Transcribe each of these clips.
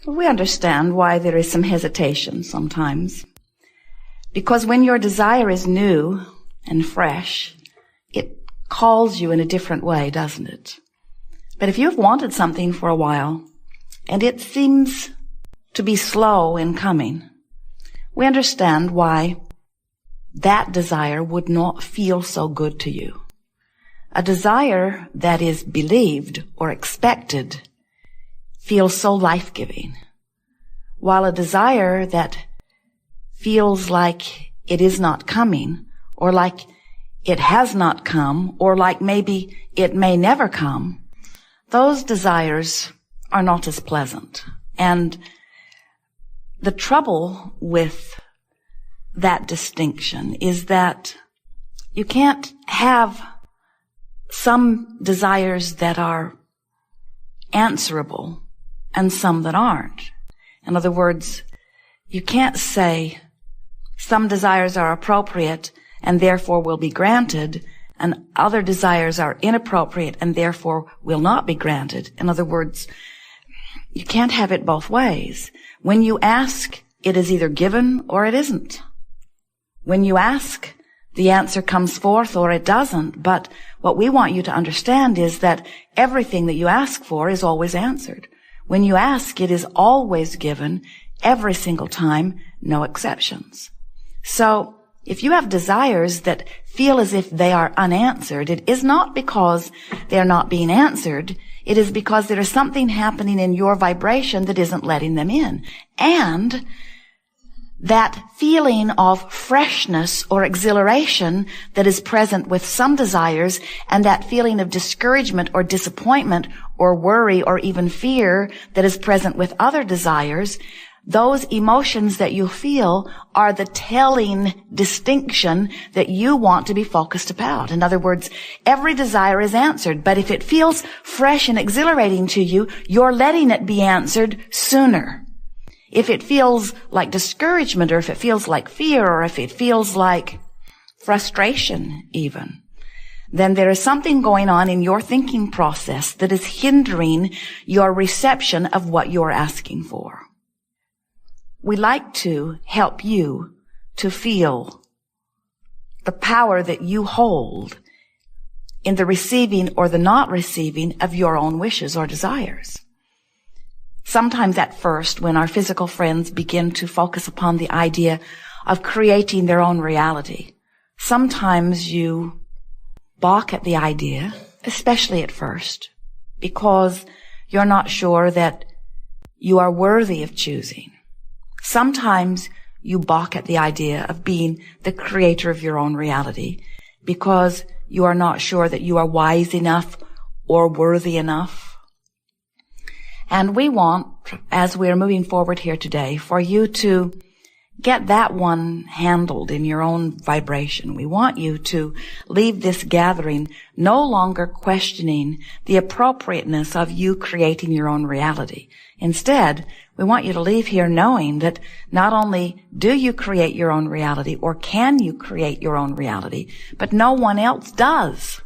We understand why there is some hesitation sometimes. Because when your desire is new and fresh, it calls you in a different way, doesn't it? But if you've wanted something for a while, and it seems to be slow in coming, we understand why that desire would not feel so good to you. A desire that is believed or expected feels so life-giving, while a desire that feels like it is not coming, or like it has not come, or like maybe it may never come, those desires are not as pleasant. And the trouble with that distinction is that you can't have some desires that are answerable and some that aren't. In other words, you can't say some desires are appropriate and therefore will be granted, and other desires are inappropriate and therefore will not be granted. In other words, you can't have it both ways. When you ask, it is either given or it isn't. When you ask, the answer comes forth or it doesn't. But what we want you to understand is that everything that you ask for is always answered. When you ask, it is always given, every single time, no exceptions. So, if you have desires that feel as if they are unanswered, it is not because they are not being answered. It is because there is something happening in your vibration that isn't letting them in. And that feeling of freshness or exhilaration that is present with some desires, and that feeling of discouragement or disappointment or worry or even fear that is present with other desires, those emotions that you feel are the telling distinction that you want to be focused about. In other words, every desire is answered, but if it feels fresh and exhilarating to you, you're letting it be answered sooner. If it feels like discouragement, or if it feels like fear, or if it feels like frustration even, then there is something going on in your thinking process that is hindering your reception of what you're asking for. We like to help you to feel the power that you hold in the receiving or the not receiving of your own wishes or desires. Sometimes at first, when our physical friends begin to focus upon the idea of creating their own reality, sometimes you balk at the idea, especially at first, because you're not sure that you are worthy of choosing. Sometimes you balk at the idea of being the creator of your own reality because you are not sure that you are wise enough or worthy enough. And we want, as we're moving forward here today, for you to get that one handled in your own vibration. We want you to leave this gathering no longer questioning the appropriateness of you creating your own reality. Instead, we want you to leave here knowing that not only do you create your own reality, or can you create your own reality, but no one else does.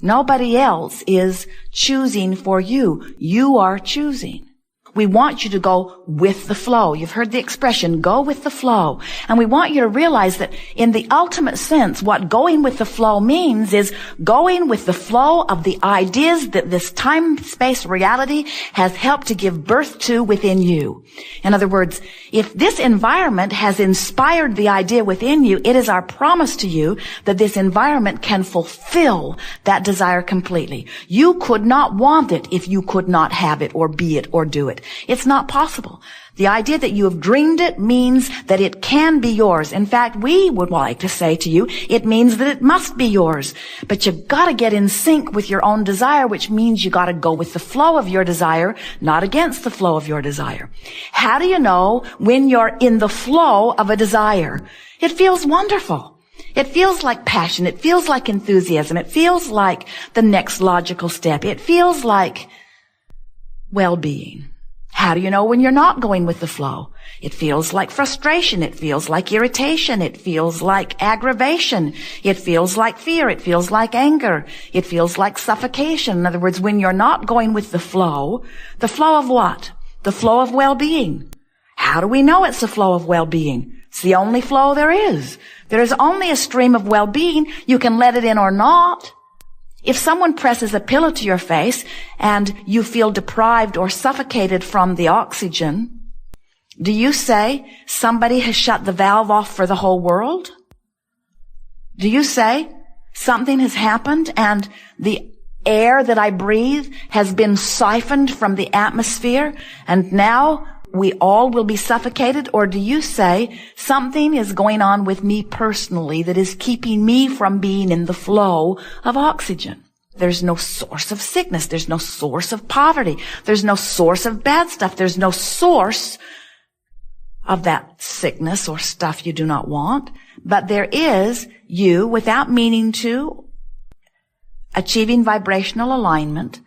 Nobody else is choosing for you. You are choosing. We want you to go with the flow. You've heard the expression, go with the flow. And we want you to realize that in the ultimate sense, what going with the flow means is going with the flow of the ideas that this time-space reality has helped to give birth to within you. In other words, if this environment has inspired the idea within you, it is our promise to you that this environment can fulfill that desire completely. You could not want it if you could not have it or be it or do it. It's not possible. The idea that you have dreamed it means that it can be yours. In fact, we would like to say to you, it means that it must be yours. But you've got to get in sync with your own desire, which means you got to go with the flow of your desire, not against the flow of your desire. How do you know when you're in the flow of a desire? It feels wonderful. It feels like passion. It feels like enthusiasm. It feels like the next logical step. It feels like well-being. How do you know when you're not going with the flow? It feels like frustration. It feels like irritation. It feels like aggravation. It feels like fear. It feels like anger. It feels like suffocation. In other words, when you're not going with the flow of what? the flow of well-being. How do we know it's the flow of well-being? It's the only flow there is. There is only a stream of well-being. You can let it in or not. If someone presses a pillow to your face and you feel deprived or suffocated from the oxygen, do you say somebody has shut the valve off for the whole world? Do you say something has happened and the air that I breathe has been siphoned from the atmosphere and now we all will be suffocated? Or do you say something is going on with me personally that is keeping me from being in the flow of oxygen? There's no source of sickness. There's no source of poverty. There's no source of bad stuff. There's no source of that sickness or stuff you do not want. But there is you, without meaning to, achieving vibrational alignment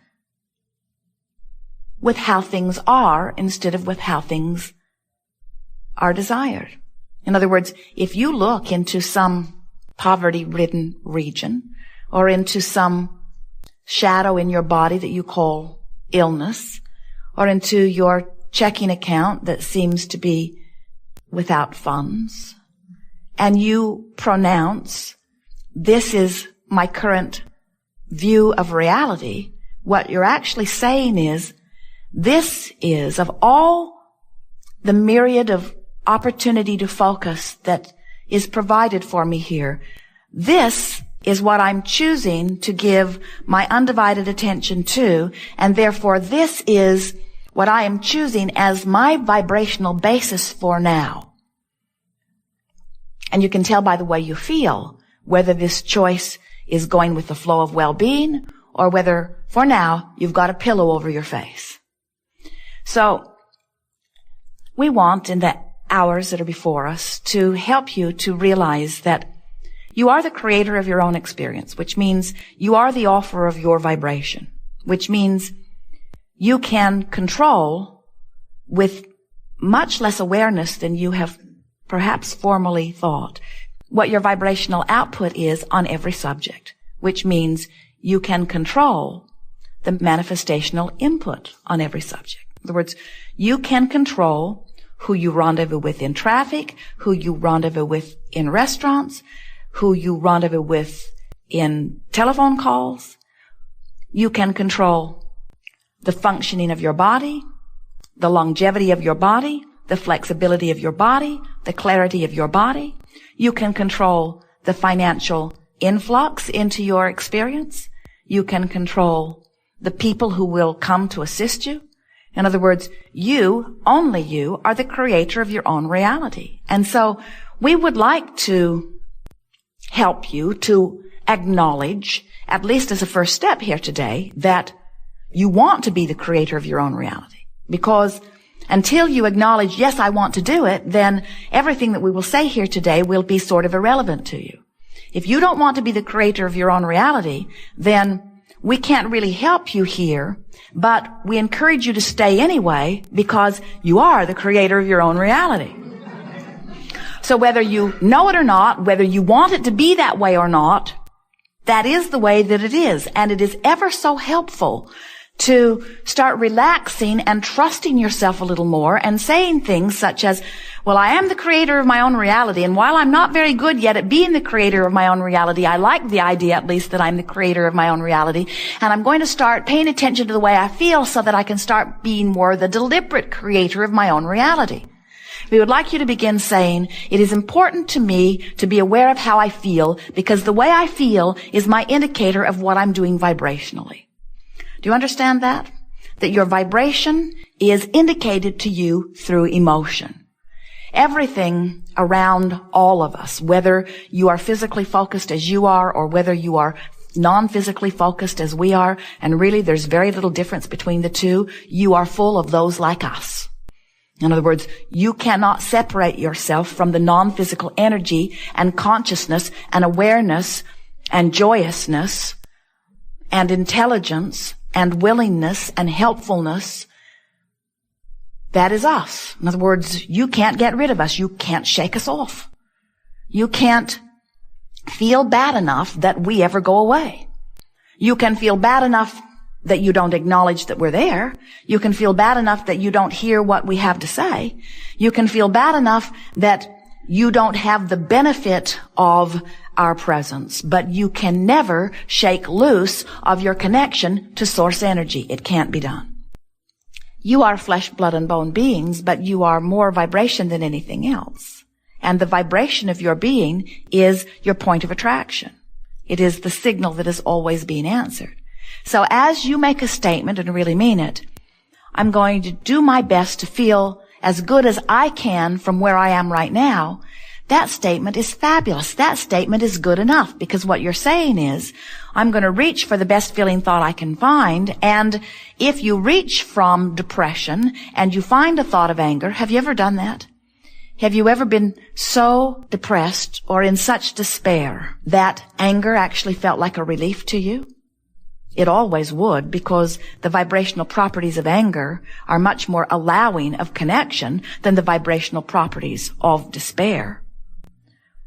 with how things are instead of with how things are desired. In other words, if you look into some poverty-ridden region or into some shadow in your body that you call illness or into your checking account that seems to be without funds, and you pronounce, this is my current view of reality, what you're actually saying is, this is, of all the myriad of opportunity to focus that is provided for me here, this is what I'm choosing to give my undivided attention to, and therefore this is what I am choosing as my vibrational basis for now. And you can tell by the way you feel whether this choice is going with the flow of well-being or whether, for now, you've got a pillow over your face. So, we want, in the hours that are before us, to help you to realize that you are the creator of your own experience, which means you are the author of your vibration, which means you can control with much less awareness than you have perhaps formerly thought what your vibrational output is on every subject, which means you can control the manifestational input on every subject. In other words, you can control who you rendezvous with in traffic, who you rendezvous with in restaurants, who you rendezvous with in telephone calls. You can control the functioning of your body, the longevity of your body, the flexibility of your body, the clarity of your body. You can control the financial influx into your experience. You can control the people who will come to assist you. In other words, you, only you, are the creator of your own reality. And so we would like to help you to acknowledge, at least as a first step here today, that you want to be the creator of your own reality. Because until you acknowledge, yes, I want to do it, then everything that we will say here today will be sort of irrelevant to you. If you don't want to be the creator of your own reality, then we can't really help you here, but we encourage you to stay anyway because you are the creator of your own reality. So whether you know it or not, whether you want it to be that way or not, that is the way that it is. And it is ever so helpful to start relaxing and trusting yourself a little more and saying things such as, well, I am the creator of my own reality, and while I'm not very good yet at being the creator of my own reality, I like the idea at least that I'm the creator of my own reality, and I'm going to start paying attention to the way I feel so that I can start being more the deliberate creator of my own reality. We would like you to begin saying, it is important to me to be aware of how I feel because the way I feel is my indicator of what I'm doing vibrationally. Do you understand that? That your vibration is indicated to you through emotion. Everything around all of us, whether you are physically focused as you are or whether you are non-physically focused as we are, and really there's very little difference between the two, you are full of those like us. In other words, you cannot separate yourself from the non-physical energy and consciousness and awareness and joyousness and intelligence and willingness and helpfulness. That is us. In other words, you can't get rid of us. You can't shake us off. You can't feel bad enough that we ever go away. You can feel bad enough that you don't acknowledge that we're there. You can feel bad enough that you don't hear what we have to say. You can feel bad enough that you don't have the benefit of our presence, but you can never shake loose of your connection to source energy. It can't be done. You are flesh, blood, and bone beings, but you are more vibration than anything else. And the vibration of your being is your point of attraction. It is the signal that is always being answered. So as you make a statement and really mean it, I'm going to do my best to feel as good as I can from where I am right now. That statement is fabulous. That statement is good enough, because what you're saying is, I'm going to reach for the best feeling thought I can find. And if you reach from depression and you find a thought of anger, have you ever done that? Have you ever been so depressed or in such despair that anger actually felt like a relief to you? It always would, because the vibrational properties of anger are much more allowing of connection than the vibrational properties of despair.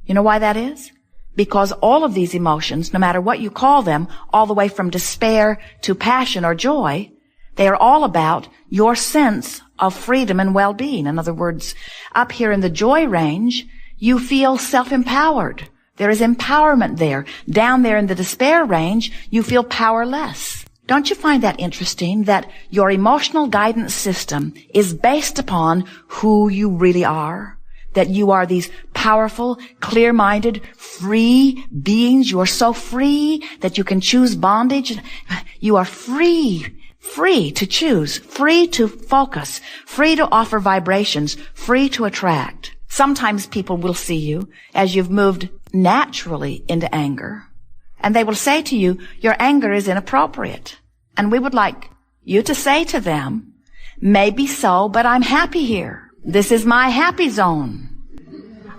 You know why that is? Because all of these emotions, no matter what you call them, all the way from despair to passion or joy, they are all about your sense of freedom and well-being. In other words, up here in the joy range, you feel self-empowered. There is empowerment there. Down there in the despair range, you feel powerless. Don't you find that interesting, that your emotional guidance system is based upon who you really are? That you are these powerful, clear-minded, free beings. You are so free that you can choose bondage. You are free to choose, free to focus, free to offer vibrations, free to attract. Sometimes people will see you as you've moved naturally into anger, and they will say to you, your anger is inappropriate. And we would like you to say to them, maybe so, but I'm happy here. This is my happy zone.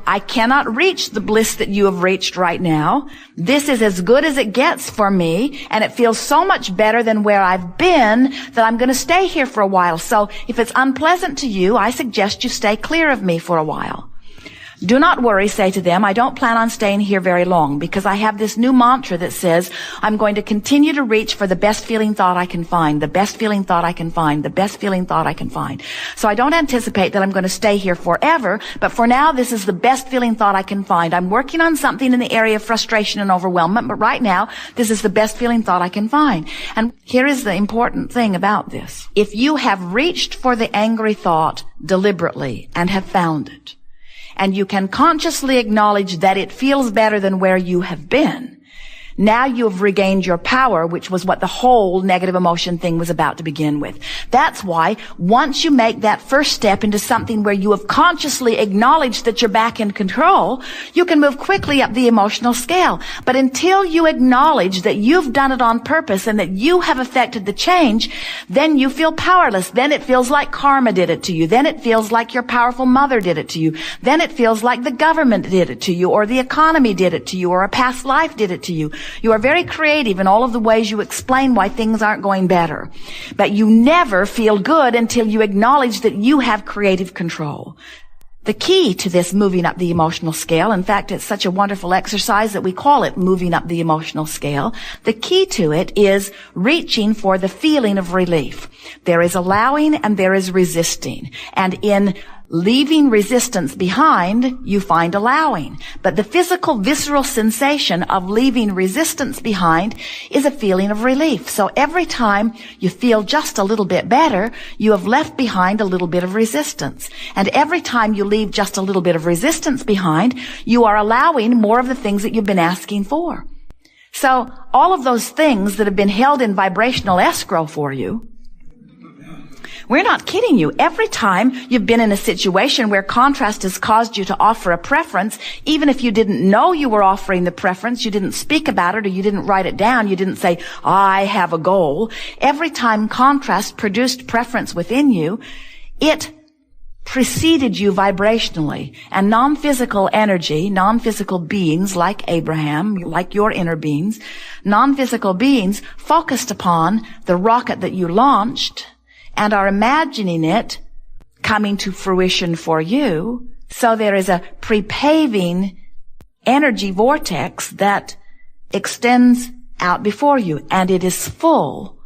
I cannot reach the bliss that you have reached right now. This is as good as it gets for me, and it feels so much better than where I've been that I'm going to stay here for a while. So if it's unpleasant to you, I suggest you stay clear of me for a while. Do not worry, say to them, I don't plan on staying here very long, because I have this new mantra that says I'm going to continue to reach for the best feeling thought I can find, the best feeling thought I can find, the best feeling thought I can find. So I don't anticipate that I'm going to stay here forever, but for now this is the best feeling thought I can find. I'm working on something in the area of frustration and overwhelmment, but right now this is the best feeling thought I can find. And here is the important thing about this. If you have reached for the angry thought deliberately and have found it, and you can consciously acknowledge that it feels better than where you have been, now you have regained your power, which was what the whole negative emotion thing was about to begin with. That's why once you make that first step into something where you have consciously acknowledged that you're back in control, you can move quickly up the emotional scale. But until you acknowledge that you've done it on purpose and that you have affected the change, then you feel powerless. Then it feels like karma did it to you. Then it feels like your powerful mother did it to you. Then it feels like the government did it to you, or the economy did it to you, or a past life did it to you. You are very creative in all of the ways you explain why things aren't going better. But you never feel good until you acknowledge that you have creative control. The key to this moving up the emotional scale, in fact, it's such a wonderful exercise that we call it moving up the emotional scale. The key to it is reaching for the feeling of relief. There is allowing and there is resisting. And in leaving resistance behind, you find allowing. But the physical, visceral sensation of leaving resistance behind is a feeling of relief. So every time you feel just a little bit better, you have left behind a little bit of resistance. And every time you leave just a little bit of resistance behind, you are allowing more of the things that you've been asking for. So all of those things that have been held in vibrational escrow for you, we're not kidding you. Every time you've been in a situation where contrast has caused you to offer a preference, even if you didn't know you were offering the preference, you didn't speak about it, or you didn't write it down, you didn't say, I have a goal. Every time contrast produced preference within you, it preceded you vibrationally. And non-physical energy, non-physical beings like Abraham, like your inner beings, non-physical beings focused upon the rocket that you launched and are imagining it coming to fruition for you. So there is a pre-paving energy vortex that extends out before you, and it is full